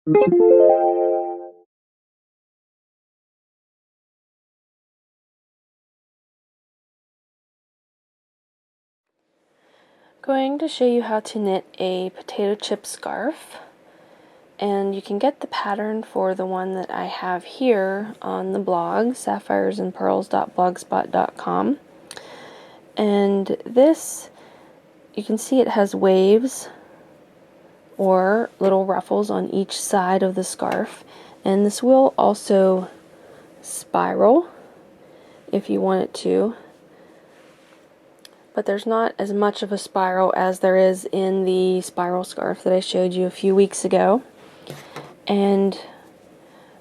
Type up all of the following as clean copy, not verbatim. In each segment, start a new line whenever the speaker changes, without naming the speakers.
Going to show you how to knit a potato chip scarf, and you can get the pattern for the one that I have here on the blog, sapphiresandpearls.blogspot.com. And this, you can see it has waves or little ruffles on each side of the scarf, and this will also spiral if you want it to, but there's not as much of a spiral as there is in the spiral scarf that I showed you a few weeks ago. And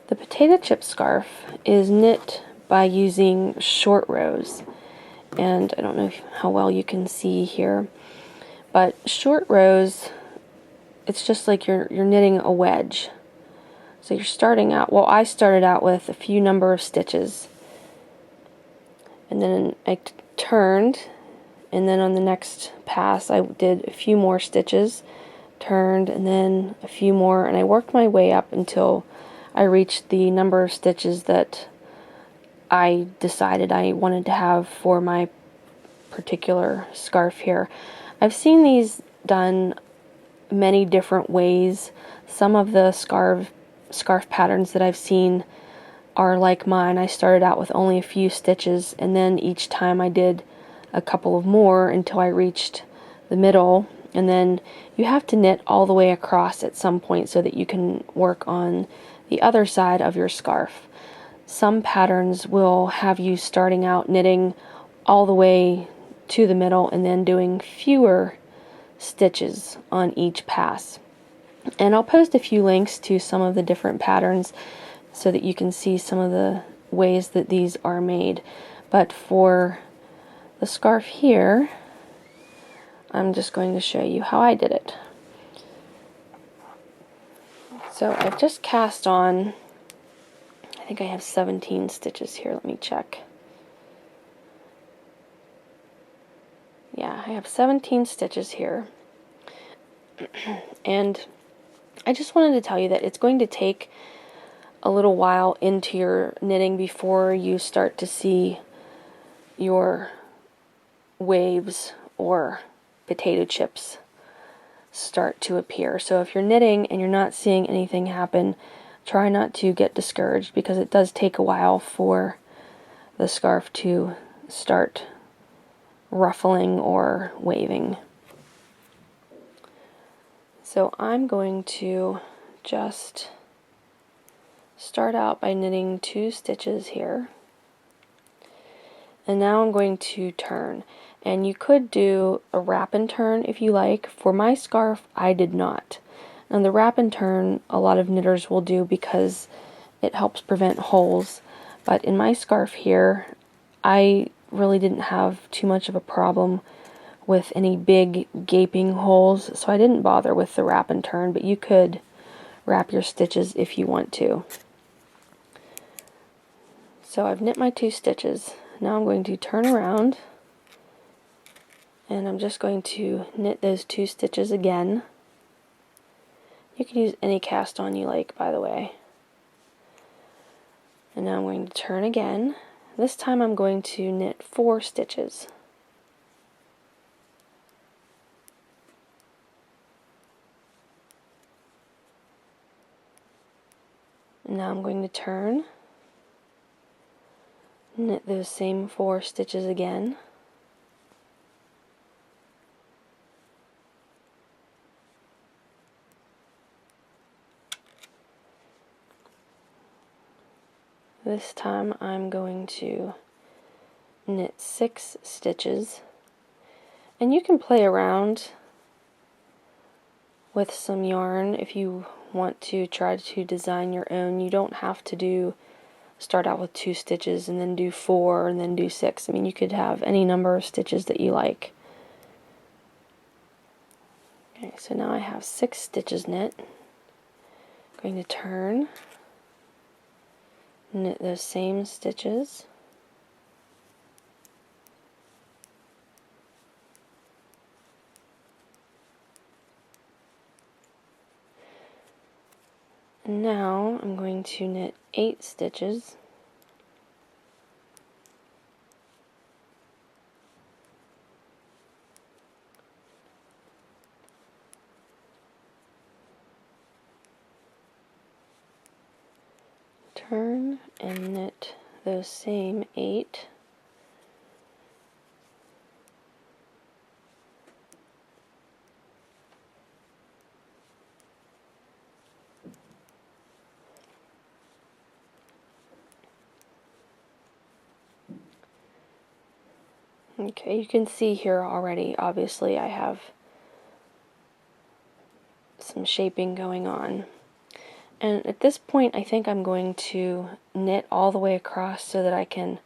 the potato chip scarf is knit by using short rows, and I don't know how well you can see here, but short rows, it's just like you're knitting a wedge. So you're starting out, well, I started out with a few number of stitches, and then I turned, and then on the next pass I did a few more stitches, turned, and then a few more, and I worked my way up until I reached the number of stitches that I decided I wanted to have for my particular scarf here. I've seen these done many different ways. Some of the scarf patterns that I've seen are like mine. I started out with only a few stitches, and then each time I did a couple of more until I reached the middle, and then you have to knit all the way across at some point so that you can work on the other side of your scarf. Some patterns will have you starting out knitting all the way to the middle and then doing fewer stitches on each pass. And I'll post a few links to some of the different patterns so that you can see some of the ways that these are made. But for the scarf here, I'm just going to show you how I did it. So I've just cast on, I think I have 17 stitches here. Let me check. Yeah, I have 17 stitches here. And I just wanted to tell you that it's going to take a little while into your knitting before you start to see your waves or potato chips start to appear. So if you're knitting and you're not seeing anything happen, try not to get discouraged, because it does take a while for the scarf to start ruffling or waving. So I'm going to just start out by knitting 2 stitches here, and now I'm going to turn. And you could do a wrap and turn if you like. For my scarf, I did not. And the wrap and turn, a lot of knitters will do because it helps prevent holes. But in my scarf here, I really didn't have too much of a problem with any big gaping holes, so I didn't bother with the wrap and turn, but you could wrap your stitches if you want to. So I've knit my 2 stitches. Now I'm going to turn around, and I'm just going to knit those 2 stitches again. You can use any cast on you like, by the way. And now I'm going to turn again. This time I'm going to knit 4 stitches. And now I'm going to turn, knit those same 4 stitches again. This time I'm going to knit 6 stitches, and you can play around with some yarn if you want to try to design your own. You don't have to start out with 2 stitches and then do 4 and then do 6. I mean, you could have any number of stitches that you like. Okay, so now I have 6 stitches knit. I'm going to turn, knit those same stitches, And now I'm going to knit 8 stitches. Turn and knit those same 8. Okay, you can see here already, obviously I have some shaping going on. And at this point I think I'm going to knit all the way across so that I can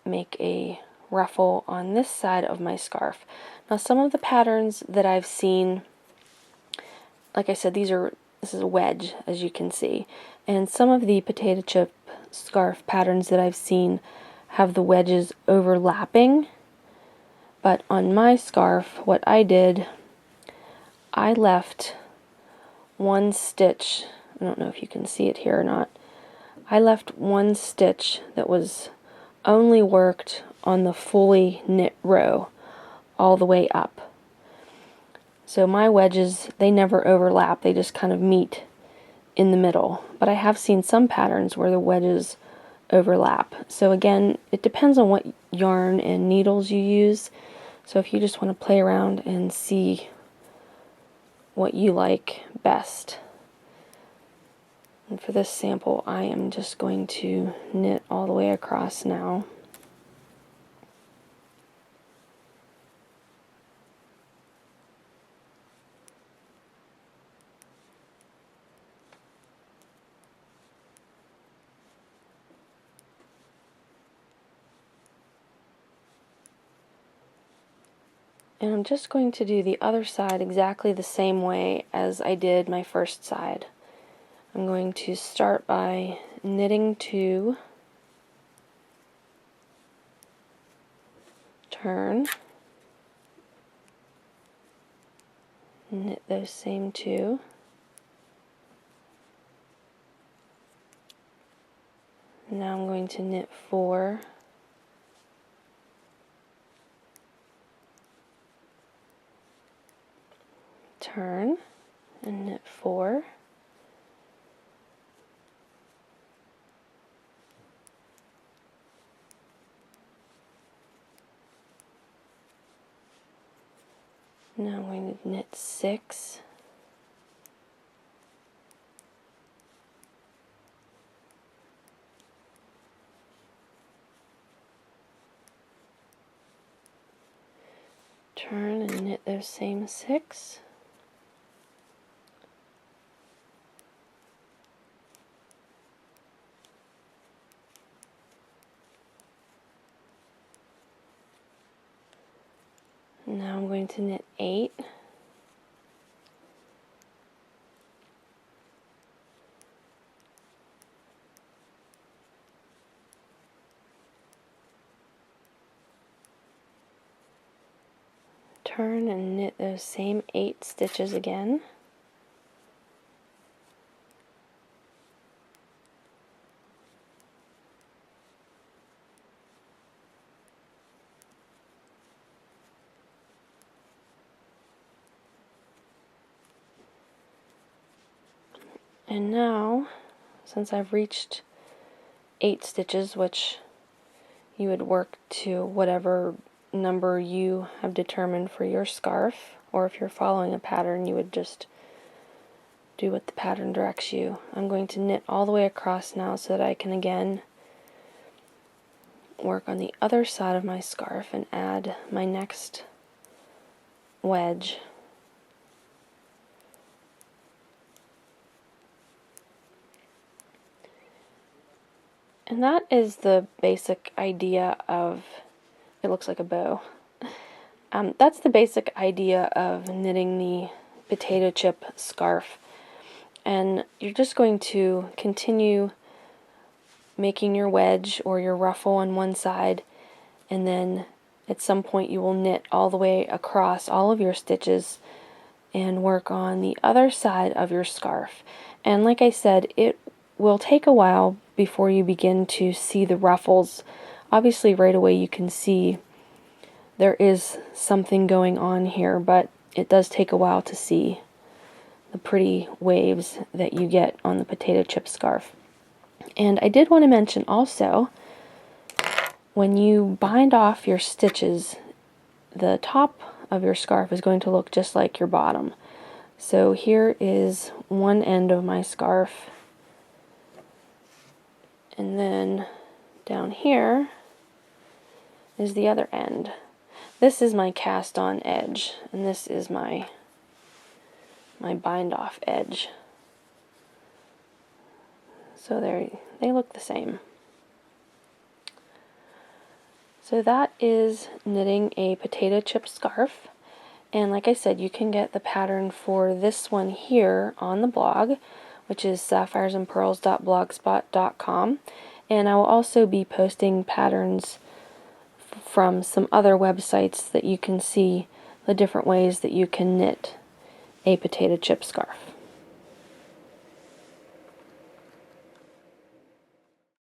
make a ruffle on this side of my scarf. Now some of the patterns that I've seen, like I said, this is a wedge, as you can see, and some of the potato chip scarf patterns that I've seen have the wedges overlapping, but on my scarf what I did, I left one stitch. I don't know if you can see it here or not. I left one stitch that was only worked on the fully knit row all the way up. So my wedges, they never overlap, they just kind of meet in the middle. But I have seen some patterns where the wedges overlap. So again, it depends on what yarn and needles you use. So if you just want to play around and see what you like best. And for this sample, I am just going to knit all the way across now. And I'm just going to do the other side exactly the same way as I did my first side. I'm going to start by knitting 2, turn, knit those same 2, now I'm going to knit 4, turn, and knit 4, now I'm going to knit 6, turn and knit those same 6, now I'm going to knit 8, turn and knit those same 8 stitches again, and now, since I've reached 8 stitches, which you would work to whatever number you have determined for your scarf, or if you're following a pattern, you would just do what the pattern directs you. I'm going to knit all the way across now so that I can again work on the other side of my scarf and add my next wedge. And that is the basic idea of, it looks like a bow. That's the basic idea of knitting the potato chip scarf. And you're just going to continue making your wedge or your ruffle on one side, and then at some point you will knit all the way across all of your stitches and work on the other side of your scarf. And like I said, it will take a while before you begin to see the ruffles. Obviously right away you can see there is something going on here, but it does take a while to see the pretty waves that you get on the potato chip scarf. And I did want to mention also, when you bind off your stitches, the top of your scarf is going to look just like your bottom. So here is one end of my scarf, and then down here is the other end. This is my cast on edge, and this is my bind off edge. So they look the same. So that is knitting a potato chip scarf. And like I said, you can get the pattern for this one here on the blog, which is sapphiresandpearls.blogspot.com. And I will also be posting patterns from some other websites that you can see the different ways that you can knit a potato chip scarf.